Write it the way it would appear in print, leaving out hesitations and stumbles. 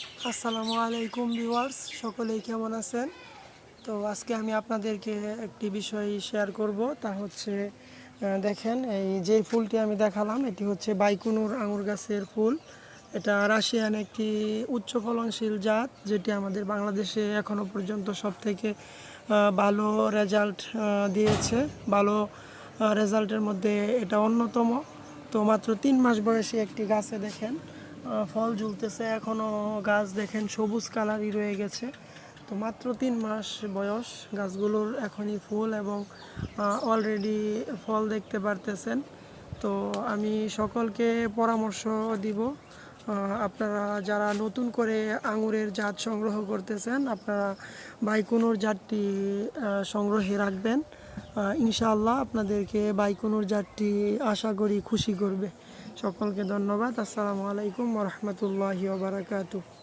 আসসালামু আলাইকুম ভিউয়ার্স, সকলেই কেমন আছেন? তো আজকে আমি আপনাদেরকে একটি বিষয় শেয়ার করব, তা হচ্ছে দেখেন এই যে ফুলটি আমি দেখালাম এটি হচ্ছে বাইকুনুর আঙুর গাছের ফুল। এটা রাশিয়ান একটি উচ্চ ফলনশীল জাত, যেটি আমাদের বাংলাদেশে এখনও পর্যন্ত সবথেকে ভালো রেজাল্ট দিয়েছে। ভালো রেজাল্টের মধ্যে এটা অন্যতম। তো মাত্র 3 মাস বয়সী একটি গাছে দেখেন ফল ঝুলতেছে, এখনও গাছ দেখেন সবুজ কালারই রয়ে গেছে। তো মাত্র 3 মাস বয়স গাছগুলোর এখনই ফুল এবং অলরেডি ফল দেখতে পারতেছেন। তো আমি সকলকে পরামর্শ দিব, আপনারা যারা নতুন করে আঙুরের জাত সংগ্রহ করতেছেন, আপনারা বাইকুনুর জাতটি সংগ্রহে রাখবেন। ইনশাআল্লাহ আপনাদেরকে বাইকুনুর জাতটি আশা করি খুশি করবে। সকলকে ধন্যবাদ। আসসালামু আলাইকুম ওয়া রাহমাতুল্লাহি ওয়া বারাকাতুহু।